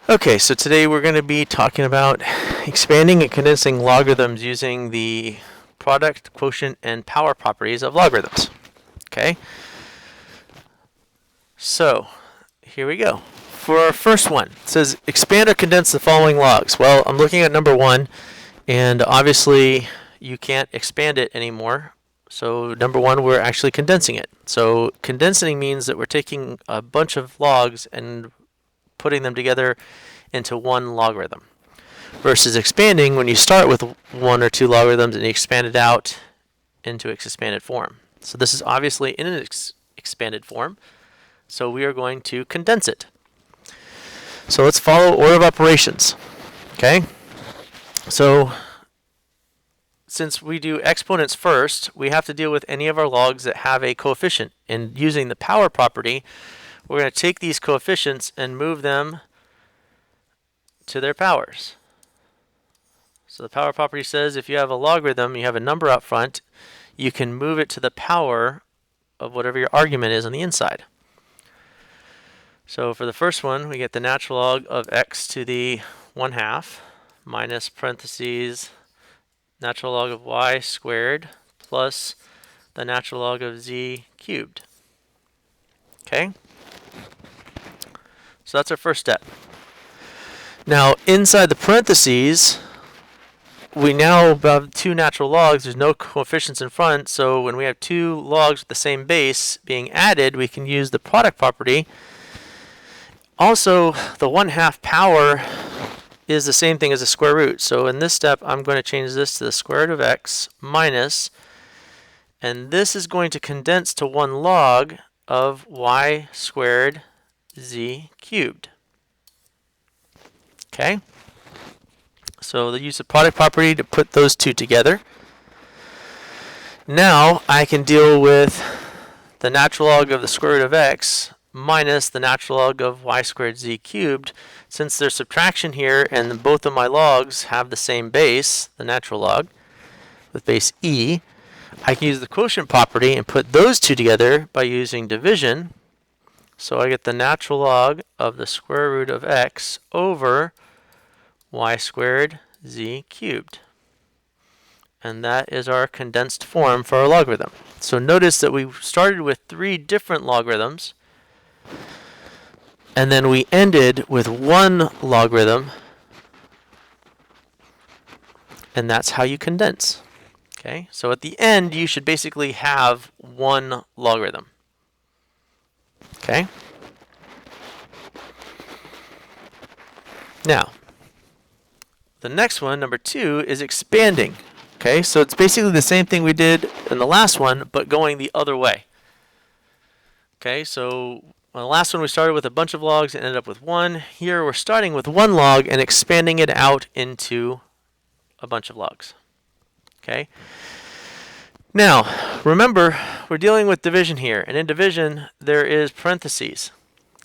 Okay, so today we're going to be talking about expanding and condensing logarithms using the product, quotient, and power properties of logarithms. Okay, so here we go. For our first one, it says expand or condense the following logs. Well, I'm looking at number one, and obviously you can't expand it anymore. So number one, we're actually condensing it. So condensing means that we're taking a bunch of logs and putting them together into one logarithm. Versus expanding, when you start with one or two logarithms and you expand it out into its expanded form. So this is obviously in an expanded form. So we are going to condense it. So let's follow order of operations. Okay? So since we do exponents first, we have to deal with any of our logs that have a coefficient. And using the power property, we're going to take these coefficients and move them to their powers. So the power property says if you have a logarithm, you have a number up front, you can move it to the power of whatever your argument is on the inside. So for the first one, we get the natural log of x to the 1/2 minus parentheses natural log of y squared plus the natural log of z cubed. Okay? So that's our first step. Now, inside the parentheses, we now have two natural logs. There's no coefficients in front, so when we have two logs with the same base being added, we can use the product property. Also, the 1/2 power is the same thing as a square root. So in this step, I'm going to change this to the square root of x minus, and this is going to condense to one log of y squared z cubed. Okay? So the use of product property to put those two together. Now I can deal with the natural log of the square root of x minus the natural log of y squared z cubed. Since there's subtraction here and both of my logs have the same base, the natural log, with base e, I can use the quotient property and put those two together by using division. So I get the natural log of the square root of x over y squared z cubed. And that is our condensed form for our logarithm. So notice that we started with three different logarithms, and then we ended with one logarithm, and that's how you condense. Okay, so at the end you should basically have one logarithm. Okay? Now, the next one, number two, is expanding. Okay, so it's basically the same thing we did in the last one, but going the other way. Okay, so on the last one we started with a bunch of logs and ended up with one. Here we're starting with one log and expanding it out into a bunch of logs. Okay. Now, remember, we're dealing with division here, and in division there is parentheses.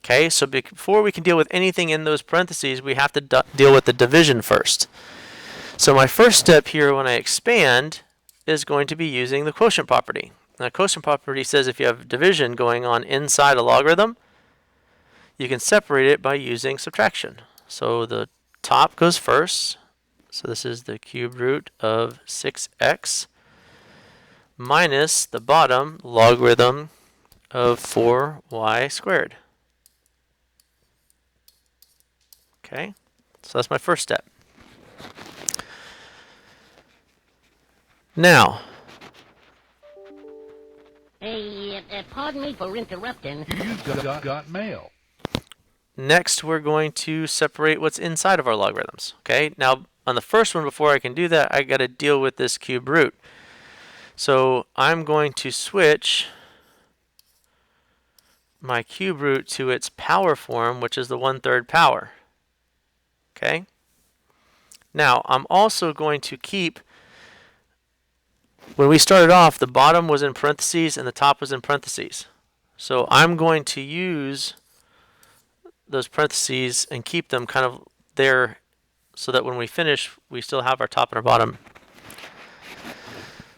Okay, so before we can deal with anything in those parentheses, we have to deal with the division first. So my first step here when I expand is going to be using the quotient property. Now, the quotient property says if you have division going on inside a logarithm, you can separate it by using subtraction. So the top goes first. So this is the cube root of 6x minus the bottom logarithm of 4y squared. Okay, so that's my first step. Now, pardon me for interrupting. You've got mail. Next, we're going to separate what's inside of our logarithms. Okay, now on the first one, before I can do that, I got to deal with this cube root. So I'm going to switch my cube root to its power form, which is the 1/3 power. Okay. Now I'm also going to keep, when we started off, the bottom was in parentheses and the top was in parentheses. So I'm going to use those parentheses and keep them kind of there so that when we finish, we still have our top and our bottom.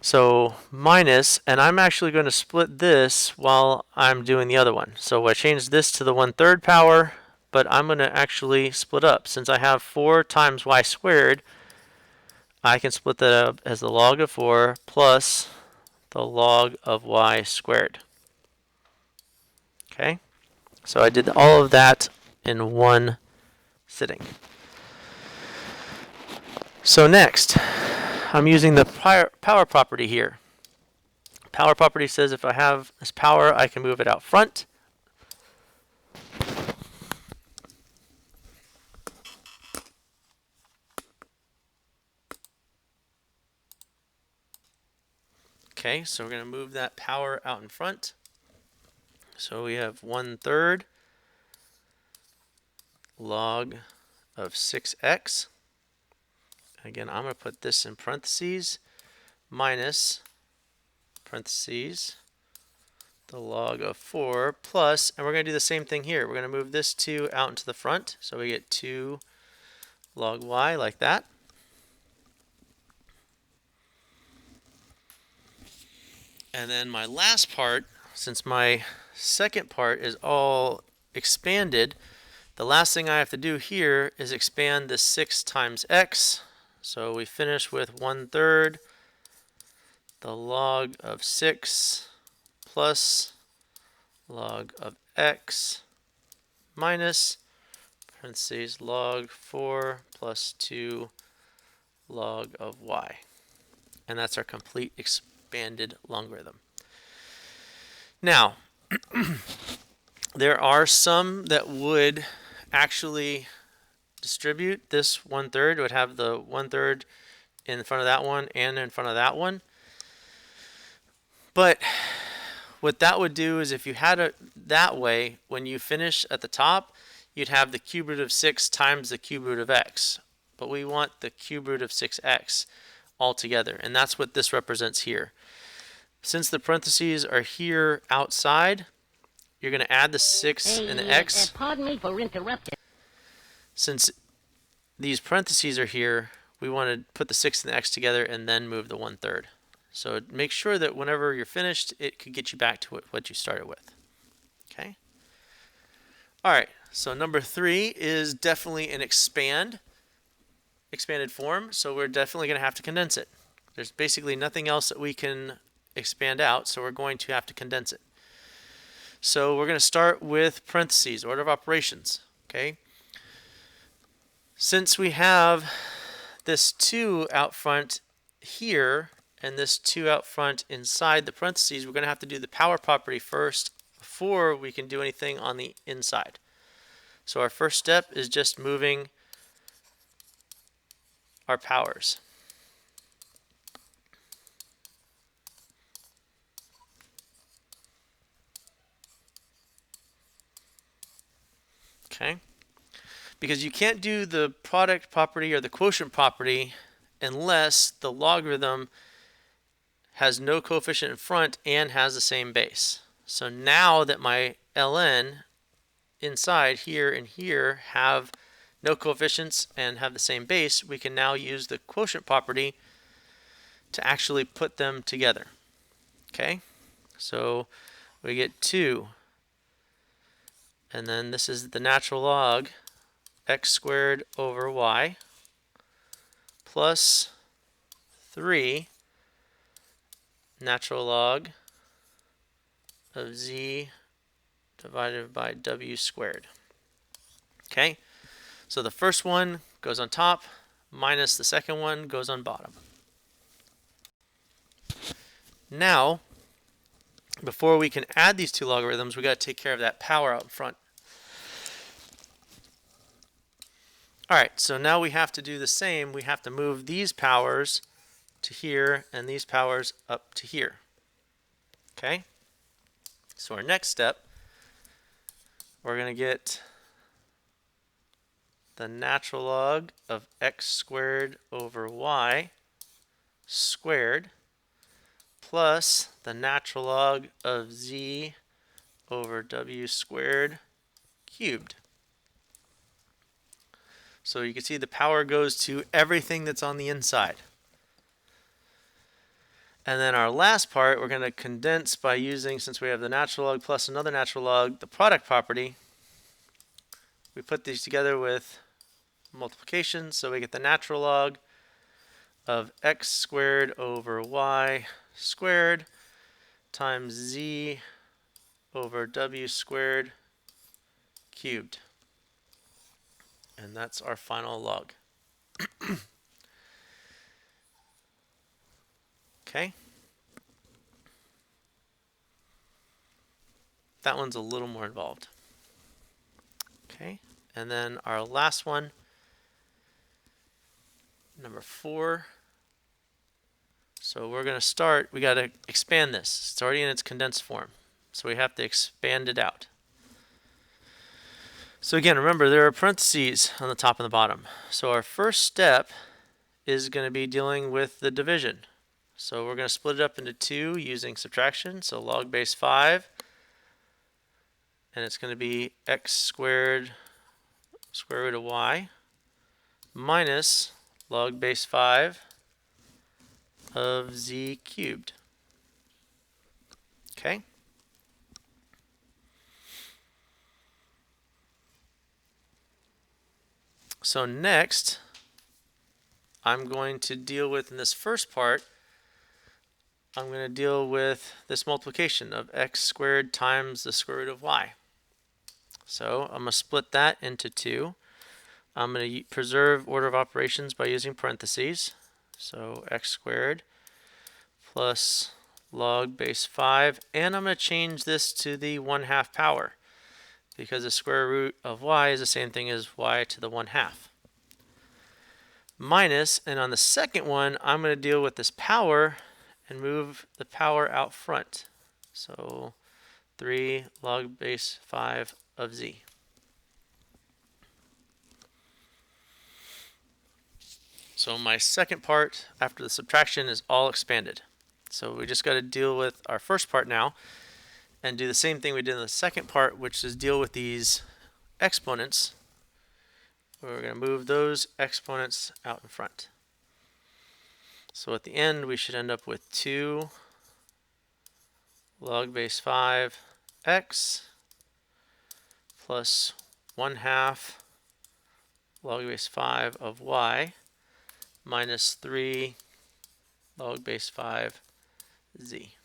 So minus, and I'm actually going to split this while I'm doing the other one. So I changed this to the 1/3 power, but I'm going to actually split up. Since I have 4 times y squared, I can split that up as the log of 4 plus the log of y squared. Okay, so I did all of that in one sitting. So next, I'm using the power property here. Power property says if I have this power, I can move it out front. Okay, so we're going to move that power out in front. So we have 1/3 log of 6x. Again, I'm going to put this in parentheses, minus parentheses, the log of 4 plus, and we're going to do the same thing here. We're going to move this 2 out into the front, so we get 2 log y like that. And then my last part, since my second part is all expanded, the last thing I have to do here is expand this 6 times x. So we finish with 1/3 the log of 6 plus log of x minus parentheses log 4 plus 2 log of y. And that's our complete expanded logarithm. Now, there are some that would actually distribute this 1/3. It would have the 1/3 in front of that one and in front of that one. But what that would do is if you had it that way, when you finish at the top, you'd have the cube root of 6 times the cube root of x. But we want the cube root of 6x altogether, and that's what this represents here. Since the parentheses are here outside, you're going to add the 6 and the x. Pardon me for interrupting. Since these parentheses are here, we want to put the 6 and the x together and then move the 1/3. So make sure that whenever you're finished, it could get you back to what you started with. Okay? All right, so number 3 is definitely an expanded form, so we're definitely going to have to condense it. There's basically nothing else that we can expand out, so we're going to have to condense it. So we're going to start with parentheses, order of operations. Okay? Since we have this 2 out front here and this 2 out front inside the parentheses, we're going to have to do the power property first before we can do anything on the inside. So our first step is just moving our powers. Okay? Because you can't do the product property or the quotient property unless the logarithm has no coefficient in front and has the same base. So now that my ln inside here and here have no coefficients and have the same base, we can now use the quotient property to actually put them together. Okay? So we get 2, and then this is the natural log x squared over y plus 3 natural log of z divided by w squared. Okay, so the first one goes on top minus the second one goes on bottom. Now, before we can add these two logarithms, we got to take care of that power out in front. All right, so now we have to do the same. We have to move these powers to here and these powers up to here. Okay? So our next step, we're going to get the natural log of x squared over y squared plus the natural log of z over w squared cubed. So you can see the power goes to everything that's on the inside. And then our last part, we're going to condense by using, since we have the natural log plus another natural log, the product property. we put these together with multiplication, so we get the natural log of x squared over y squared times z over w squared cubed. And that's our final log. Okay. That one's a little more involved. Okay. And then our last one, number 4. So we're going to start, we got to expand this. It's already in its condensed form. So we have to expand it out. So again, remember there are parentheses on the top and the bottom. So our first step is going to be dealing with the division. So we're going to split it up into 2 using subtraction. So log base 5. And it's going to be x squared square root of y minus log base 5 of z cubed. Okay? So next, I'm going to deal with, in this first part, I'm going to deal with this multiplication of x squared times the square root of y. So I'm going to split that into 2. I'm going to preserve order of operations by using parentheses. So x squared plus log base 5. And I'm going to change this to the 1/2 power, because the square root of y is the same thing as y to the 1/2. Minus, and on the second one, I'm going to deal with this power and move the power out front. So 3 log base 5 of z. So my second part after the subtraction is all expanded. So we just got to deal with our first part now and do the same thing we did in the second part, which is deal with these exponents. We're going to move those exponents out in front. So at the end, we should end up with 2 log base 5 x plus 1/2 log base 5 of y minus 3 log base 5 z.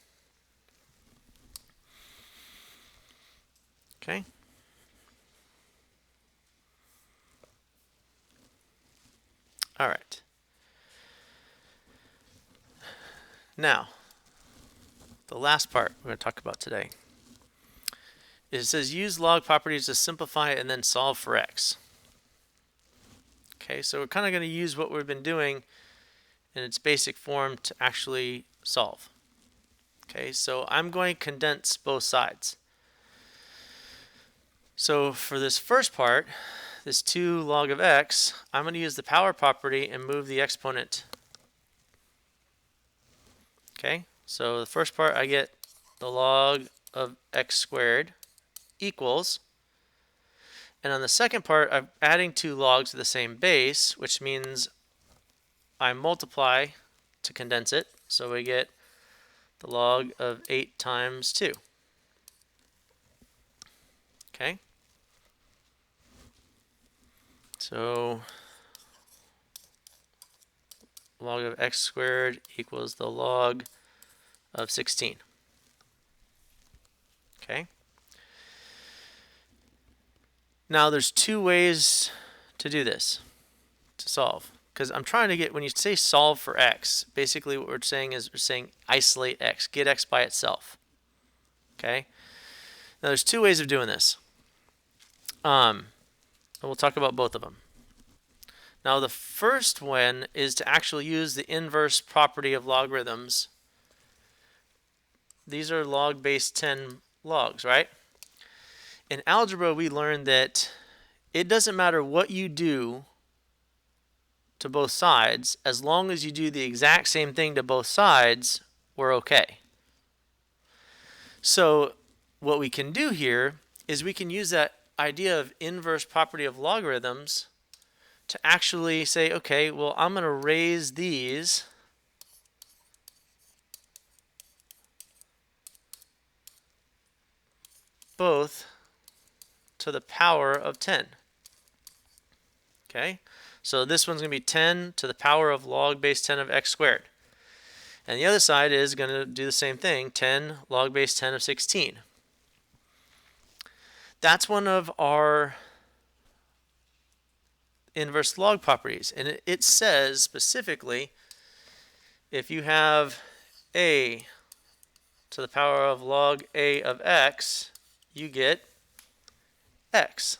Okay. All right. Now, the last part we're going to talk about today. It says use log properties to simplify and then solve for x. Okay, so we're kind of going to use what we've been doing in its basic form to actually solve. Okay, so I'm going to condense both sides. So for this first part, this 2 log of x, I'm going to use the power property and move the exponent. Okay, so the first part I get the log of x squared equals, and on the second part I'm adding 2 logs to the same base, which means I multiply to condense it, so we get the log of 8 times 2. Okay, so log of x squared equals the log of 16. Okay. Now there's 2 ways to do this, to solve. Because I'm trying to get, when you say solve for x, basically what we're saying is we're saying isolate x, get x by itself. Okay. Now there's 2 ways of doing this. And we'll talk about both of them. Now the first one is to actually use the inverse property of logarithms. These are log base 10 logs, right? In algebra, we learned that it doesn't matter what you do to both sides, as long as you do the exact same thing to both sides, we're okay. So what we can do here is we can use that idea of inverse property of logarithms to actually say, okay, well, I'm going to raise these both to the power of 10. Okay, so this one's going to be 10 to the power of log base 10 of x squared. And the other side is going to do the same thing, 10 log base 10 of 16. That's one of our inverse log properties. And it says specifically, if you have a to the power of log a of x, you get x.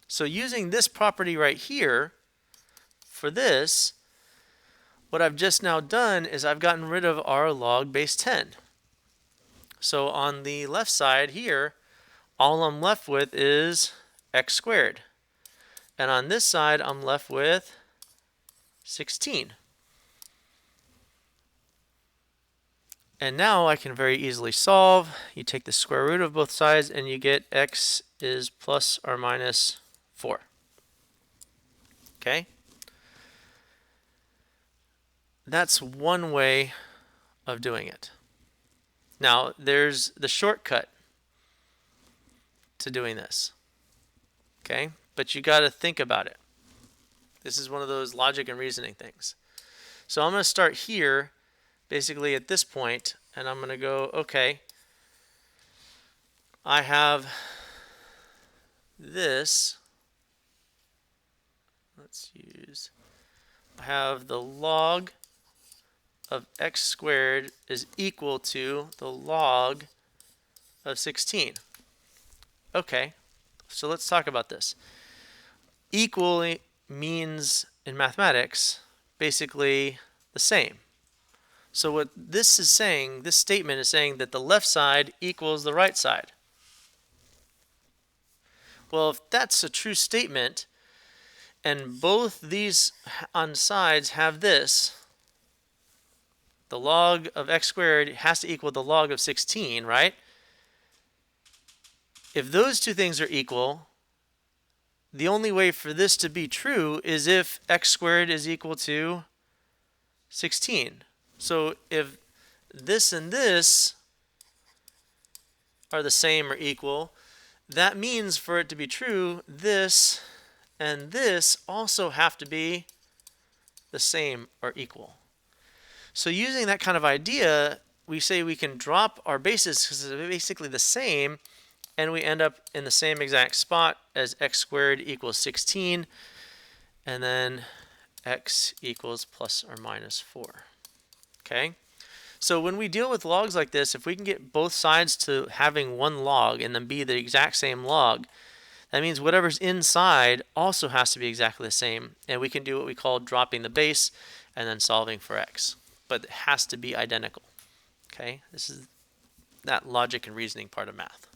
So using this property right here for this, what I've just now done is I've gotten rid of our log base 10. So on the left side here, all I'm left with is x squared. And on this side, I'm left with 16. And now I can very easily solve. You take the square root of both sides and you get x is plus or minus 4. Okay? That's one way of doing it. Now, there's the shortcut to doing this. Okay? But you got to think about it. This is one of those logic and reasoning things. So I'm going to start here, basically at this point, and I'm going to go, okay, I have this. I have the log of x squared is equal to the log of 16. Okay, so let's talk about this. Equally means in mathematics basically the same. So what this is saying, this statement is saying that the left side equals the right side. Well, if that's a true statement, and both these on sides have this, the log of x squared has to equal the log of 16, right? If those two things are equal, the only way for this to be true is if x squared is equal to 16. So if this and this are the same or equal, that means for it to be true, this and this also have to be the same or equal. So using that kind of idea, we say we can drop our bases because it's basically the same, and we end up in the same exact spot as x squared equals 16, and then x equals plus or minus 4. Okay? So when we deal with logs like this, if we can get both sides to having one log and then be the exact same log, that means whatever's inside also has to be exactly the same, and we can do what we call dropping the base and then solving for x. But it has to be identical. Okay? This is that logic and reasoning part of math.